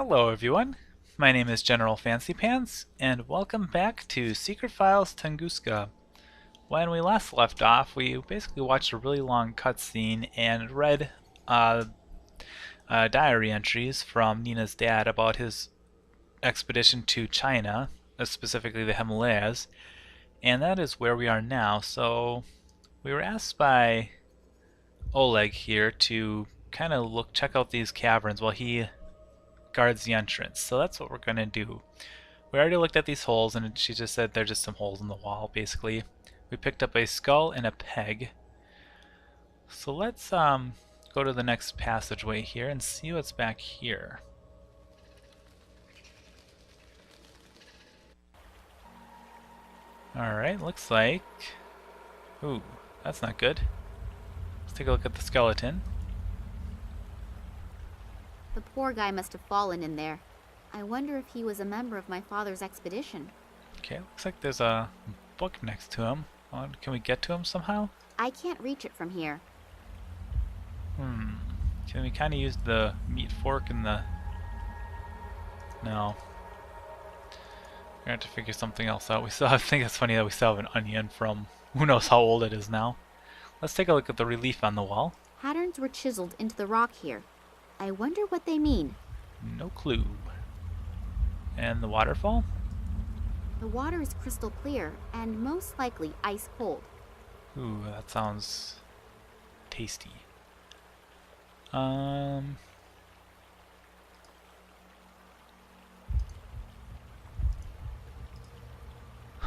Hello everyone, my name is General Fancy Pants, and welcome back to Secret Files Tunguska. When we last left off, we basically watched a really long cutscene and read uh, diary entries from Nina's dad about his expedition to China, specifically the Himalayas, and that is where we are now. So we were asked by Oleg here to kind of check out these caverns while he guards the entrance. So that's what we're going to do. We already looked at these holes, and she just said they're just some holes in the wall, basically. We picked up a skull and a peg. So let's go to the next passageway here and see what's back here. Alright, looks like... Ooh, that's not good. Let's take a look at the skeleton. The poor guy must have fallen in there. I wonder if he was a member of my father's expedition. Okay, looks like there's a book next to him. Can we get to him somehow? I can't reach it from here. Can we kind of use the meat fork and the... No. We're going to have to figure something else out. I think it's funny that we still have an onion from who knows how old it is now. Let's take a look at the relief on the wall. Patterns were chiseled into the rock here. I wonder what they mean. No clue. And the waterfall? The water is crystal clear and most likely ice cold. Ooh, that sounds tasty. Huh.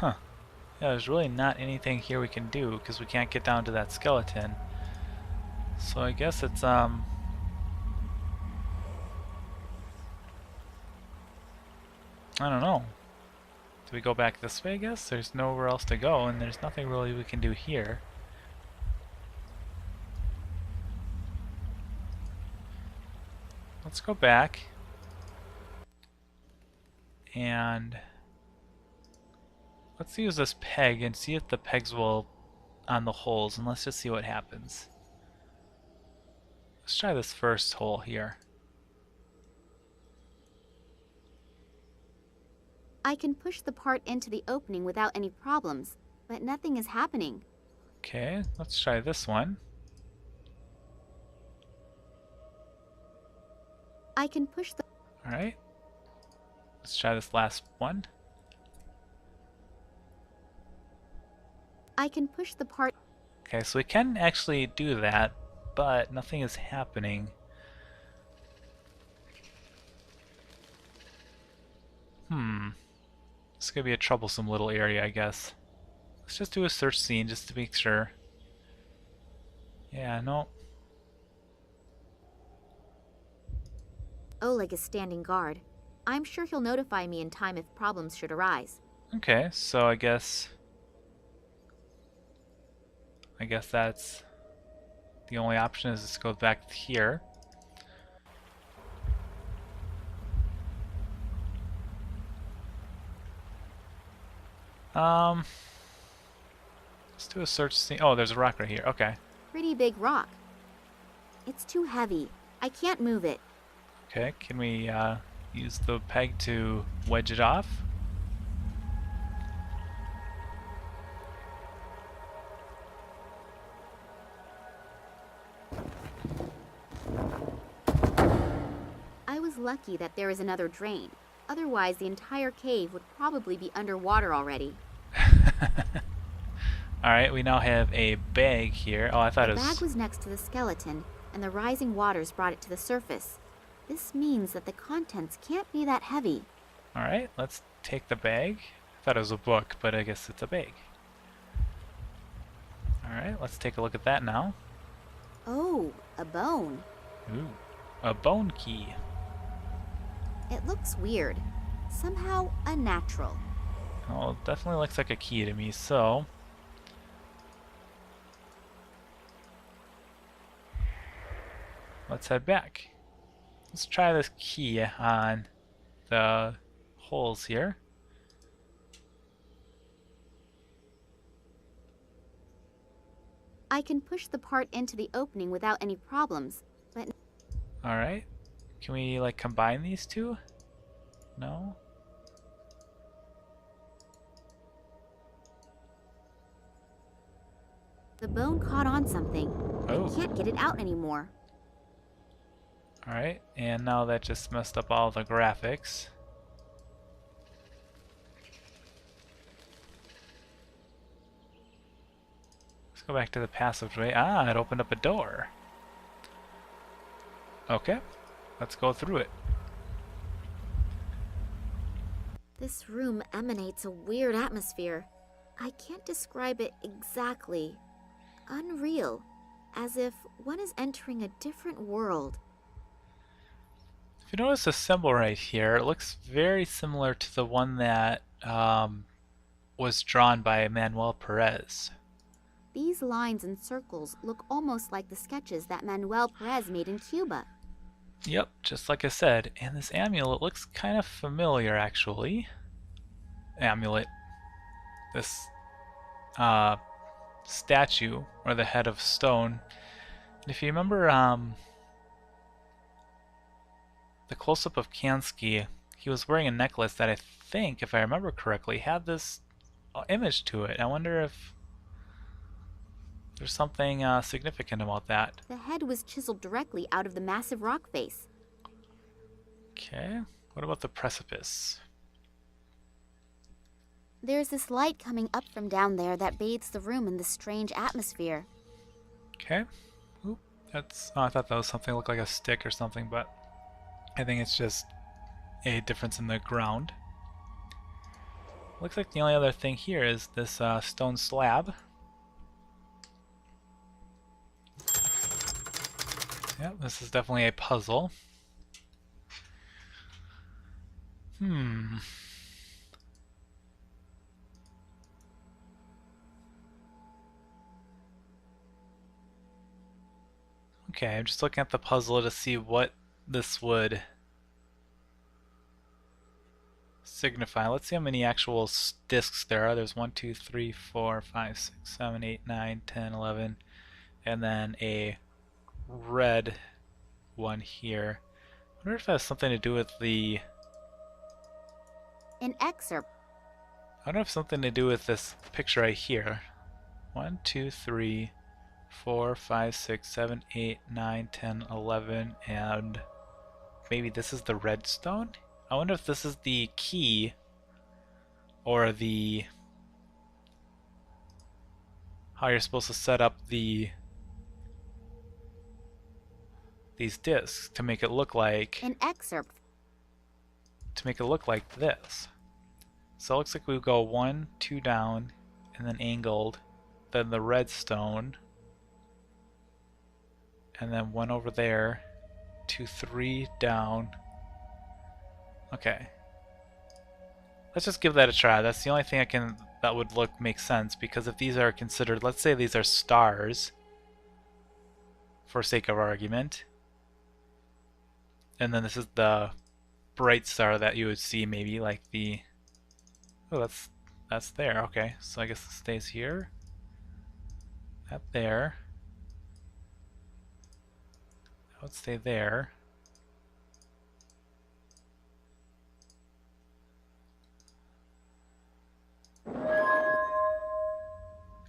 Yeah, there's really not anything here we can do because we can't get down to that skeleton. So I guess it's I don't know. Do we go back this way, I guess? There's nowhere else to go, and there's nothing really we can do here. Let's go back. And let's use this peg and see if the pegs will on the holes, and let's just see what happens. Let's try this first hole here. I can push the part into the opening without any problems, but nothing is happening. Okay, let's try this one. I can push the... Alright. Let's try this last one. I can push the part... Okay, so we can actually do that, but nothing is happening. This is going to be a troublesome little area, I guess. Let's just do a search scene just to make sure. Yeah, no. Oleg is standing guard. I'm sure he'll notify me in time if problems should arise. Okay, so I guess that's the only option is to go back here. Let's do a search scene. Oh, there's a rock right here. Okay. Pretty big rock. It's too heavy. I can't move it. Okay, can we use the peg to wedge it off? I was lucky that there is another drain. Otherwise, the entire cave would probably be underwater already. Alright, we now have a bag here. Oh, I thought it was... The bag was next to the skeleton, and the rising waters brought it to the surface. This means that the contents can't be that heavy. Alright, let's take the bag. I thought it was a book, but I guess it's a bag. Alright, let's take a look at that now. Oh, a bone. Ooh, a bone key. It looks weird. Somehow unnatural. Oh, it definitely looks like a key to me, so... let's head back. Let's try this key on the holes here. I can push the part into the opening without any problems, but... Alright. Can we like combine these two? No? The bone caught on something. Oh. I can't get it out anymore. Alright, and now that just messed up all the graphics. Let's go back to the passageway. Ah, it opened up a door. Okay, let's go through it. This room emanates a weird atmosphere. I can't describe it exactly. Unreal. As if one is entering a different world. If you notice the symbol right here, it looks very similar to the one that was drawn by Manuel Perez. These lines and circles look almost like the sketches that Manuel Perez made in Cuba. Yep, just like I said. And this amulet looks kind of familiar, actually. Amulet. This statue, or the head of stone. And if you remember the close-up of Kansky, he was wearing a necklace that I think, if I remember correctly, had this image to it. I wonder if there's something significant about that. The head was chiseled directly out of the massive rock face. Okay, what about the precipice? There's this light coming up from down there that bathes the room in this strange atmosphere. Okay. Oop, that's. Oh, I thought that was something that looked like a stick or something, but I think it's just a difference in the ground. Looks like the only other thing here is this stone slab. Yeah, this is definitely a puzzle. Okay, I'm just looking at the puzzle to see what this would signify. Let's see how many actual discs there are. There's 1, 2, 3, 4, 5, 6, 7, 8, 9, 10, 11, and then a red one here. I wonder if that has something to do with the... An excerpt. I wonder if something to do with this picture right here. 1, 2, 3, 4, 5, 6, 7, 8, 9, 10, 11, and maybe this is the redstone? I wonder if this is the key or the... how you're supposed to set up the... these discs to make it look like... An excerpt. to make it look like this. So it looks like we go 1, 2 down, and then angled, then the redstone, and then 1 over there, 2, 3 down. Okay. Let's just give that a try. That's the only thing that would make sense, because if these are considered, let's say these are stars, for sake of argument, and then this is the bright star that you would see, maybe like the... oh, that's there. Okay, so I guess it stays here. That there. That would stay there.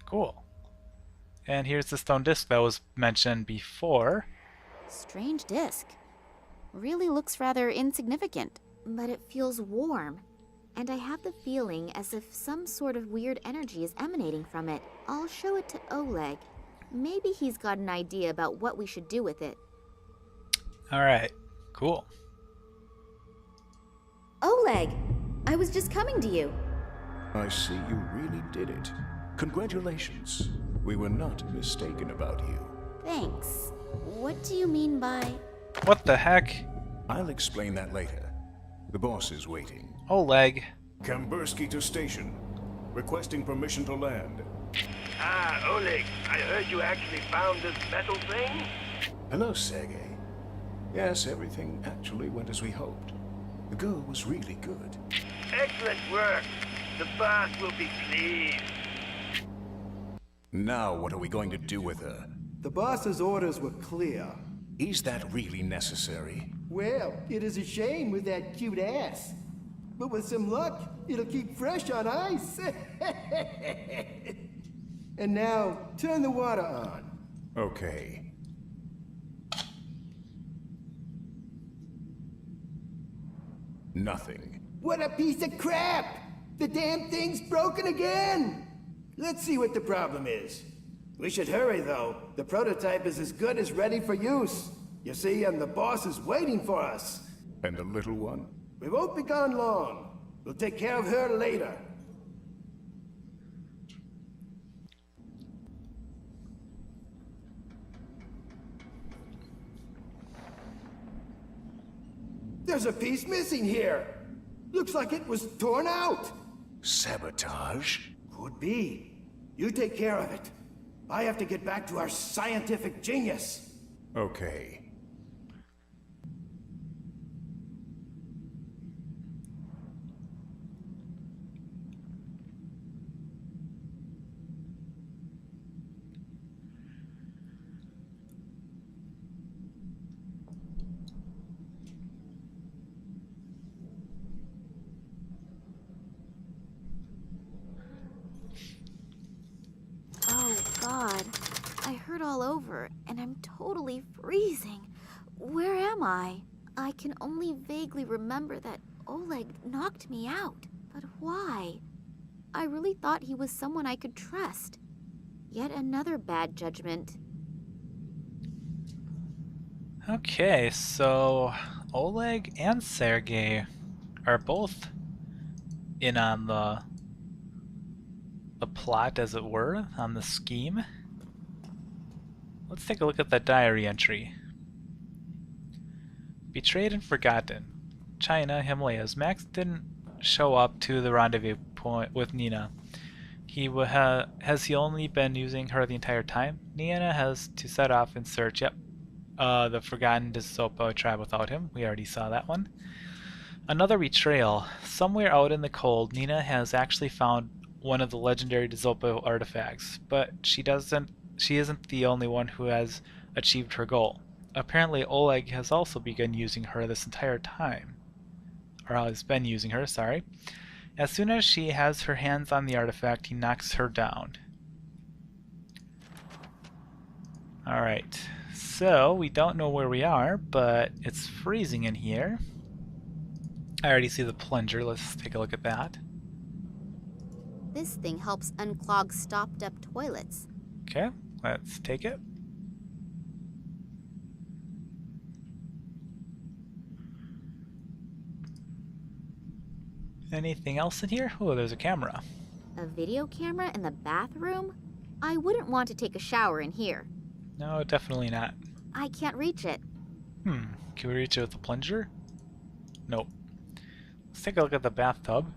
Cool. And here's the stone disc that was mentioned before. Strange disc. Really looks rather insignificant, but it feels warm. And I have the feeling as if some sort of weird energy is emanating from it. I'll show it to Oleg. Maybe he's got an idea about what we should do with it. Alright, cool. Oleg! I was just coming to you. I see you really did it. Congratulations. We were not mistaken about you. Thanks. What do you mean by... What the heck? I'll explain that later. The boss is waiting. Oleg. Kambursky to station. Requesting permission to land. Ah, Oleg, I heard you actually found this metal thing? Hello, Sergey. Yes, everything actually went as we hoped. The girl was really good. Excellent work. The boss will be pleased. Now what are we going to do with her? The boss's orders were clear. Is that really necessary? Well, it is a shame with that cute ass. But with some luck, it'll keep fresh on ice. And now, turn the water on. Okay. Nothing. What a piece of crap! The damn thing's broken again! Let's see what the problem is. We should hurry, though. The prototype is as good as ready for use. You see, and the boss is waiting for us. And the little one? We won't be gone long. We'll take care of her later. There's a piece missing here. Looks like it was torn out. Sabotage? Could be. You take care of it. I have to get back to our scientific genius. Okay. Oh, God. I hurt all over, and I'm totally freezing. Where am I? I can only vaguely remember that Oleg knocked me out. But why? I really thought he was someone I could trust. Yet another bad judgment. Okay, so Oleg and Sergey are both in on the plot, as it were, on the scheme. Let's take a look at that diary entry. Betrayed and forgotten. China, Himalayas. Max didn't show up to the rendezvous point with Nina. Has he only been using her the entire time? Nina has to set off in search. Yep. The Forgotten Disopo tribe without him. We already saw that one. Another betrayal. Somewhere out in the cold, Nina has actually found one of the legendary Disopo artifacts, but she isn't the only one who has achieved her goal. Apparently Oleg has also begun using her this entire time. Or has been using her, sorry. As soon as she has her hands on the artifact, he knocks her down. Alright, so we don't know where we are, but it's freezing in here. I already see the plunger. Let's take a look at that. This thing helps unclog stopped-up toilets. Okay, let's take it. Anything else in here? Oh, there's a camera. A video camera in the bathroom? I wouldn't want to take a shower in here. No, definitely not. I can't reach it. Can we reach it with the plunger? Nope. Let's take a look at the bathtub.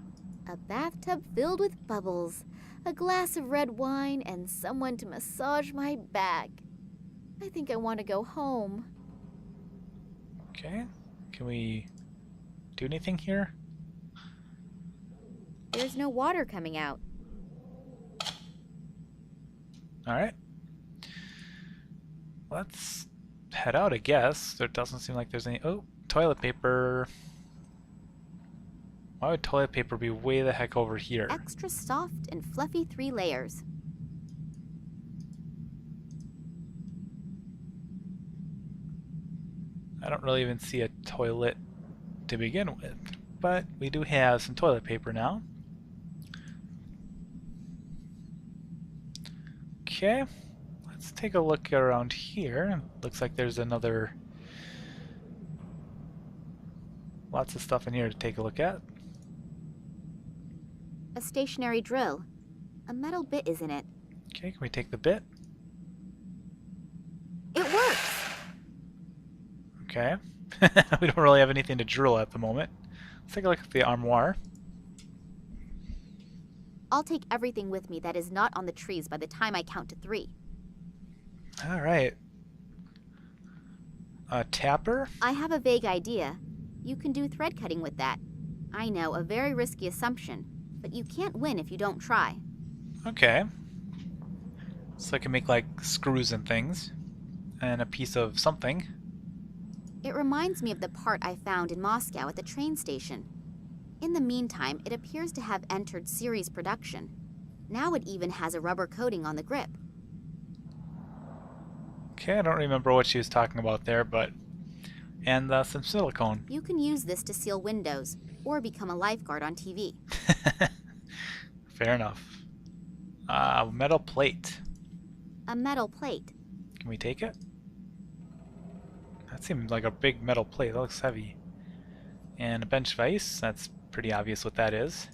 A bathtub filled with bubbles, a glass of red wine, and someone to massage my back. I think I want to go home. Okay. Can we do anything here? There's no water coming out. Alright. Let's head out, I guess. There doesn't seem like there's any... Oh, toilet paper. Why would toilet paper be way the heck over here? Extra soft and fluffy 3 layers. I don't really even see a toilet to begin with, but we do have some toilet paper now. Okay, let's take a look around here. Looks like there's another... lots of stuff in here to take a look at. A stationary drill. A metal bit is in it. Okay, can we take the bit? It works! Okay. We don't really have anything to drill at the moment. Let's take a look at the armoire. I'll take everything with me that is not on the trees by the time I count to 3. Alright. A tapper? I have a vague idea. You can do thread cutting with that. I know, a very risky assumption, but you can't win if you don't try. Okay. So I can make like screws and things. And a piece of something. It reminds me of the part I found in Moscow at the train station. In the meantime, it appears to have entered series production. Now it even has a rubber coating on the grip. Okay, I don't remember what she was talking about there, but... And some silicone. You can use this to seal windows, or become a lifeguard on TV. Fair enough. Metal plate. A metal plate. Can we take it? That seemed like a big metal plate. That looks heavy. And a bench of ice. That's pretty obvious what that is.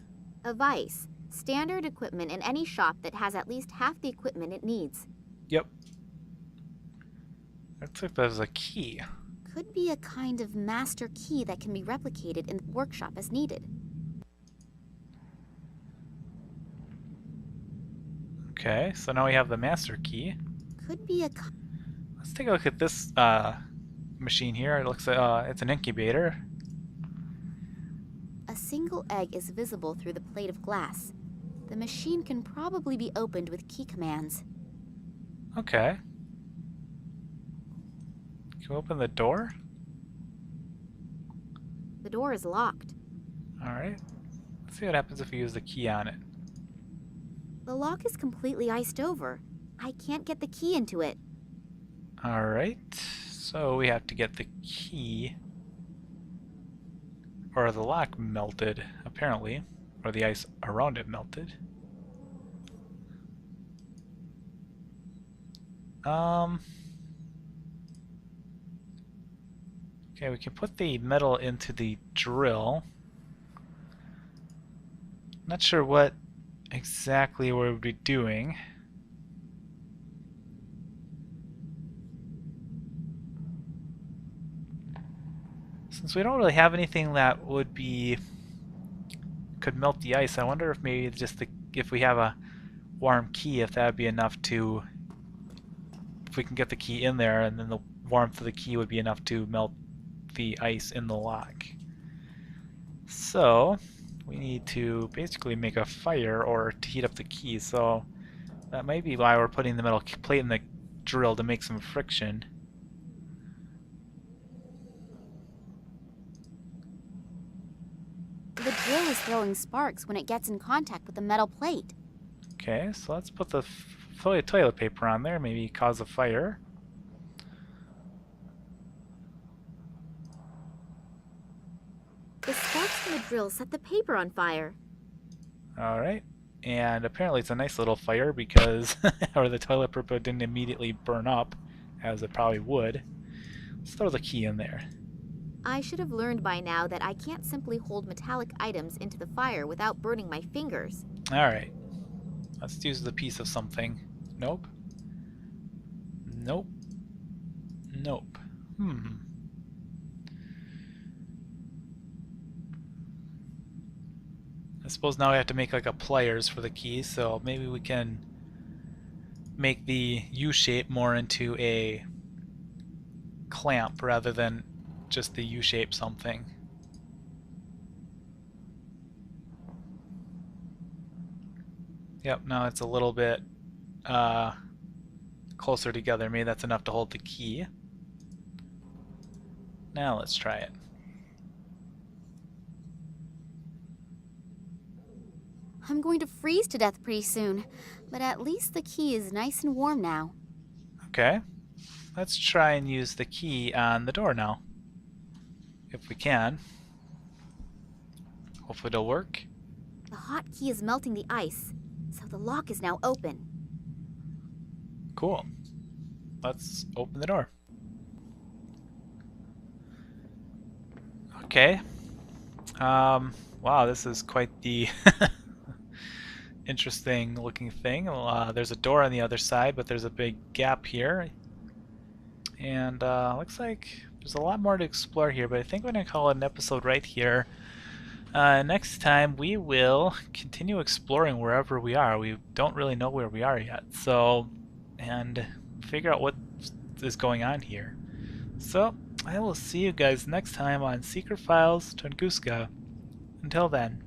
A vise. Standard equipment in any shop that has at least half the equipment it needs. Yep. Looks like there's a key. Could be a kind of master key that can be replicated in the workshop as needed. Okay, so now we have the master key. Could be a... Let's take a look at this machine here. It looks like it's an incubator. A single egg is visible through the plate of glass. The machine can probably be opened with key commands. Okay. Can we open the door? The door is locked. Alright. Let's see what happens if we use the key on it. The lock is completely iced over. I can't get the key into it. Alright. So we have to get the key. Or the lock melted, apparently. Or the ice around it melted. Okay, we can put the metal into the drill. Not sure what exactly we would be doing. Since we don't really have anything that would be could melt the ice, I wonder if maybe just if we have a warm key, if that would be enough to, if we can get the key in there, and then the warmth of the key would be enough to melt the ice in the lock. So we need to basically make a fire or to heat up the key. So that might be why we're putting the metal plate in the drill, to make some friction. The drill is throwing sparks when it gets in contact with the metal plate. Okay, so let's put the toilet paper on there, maybe cause a fire. The sparks from the drill set the paper on fire. Alright, and apparently it's a nice little fire because or the toilet paper didn't immediately burn up, as it probably would. Let's throw the key in there. I should have learned by now that I can't simply hold metallic items into the fire without burning my fingers. Alright, let's use the piece of something. Nope. Nope. Nope. I suppose now we have to make like a pliers for the key, so maybe we can make the U shape more into a clamp rather than just the U shape something. Yep, now it's a little bit closer together. Maybe that's enough to hold the key. Now let's try it. I'm going to freeze to death pretty soon, but at least the key is nice and warm now. Okay, let's try and use the key on the door now, if we can. Hopefully it'll work. The hot key is melting the ice, so the lock is now open. Cool. Let's open the door. Okay. Wow, this is quite the interesting looking thing. There's a door on the other side, but there's a big gap here. And looks like there's a lot more to explore here, but I think we're going to call it an episode right here. Next time we will continue exploring wherever we are. We don't really know where we are yet, so, and figure out what is going on here. So I will see you guys next time on Secret Files Tunguska. Until then.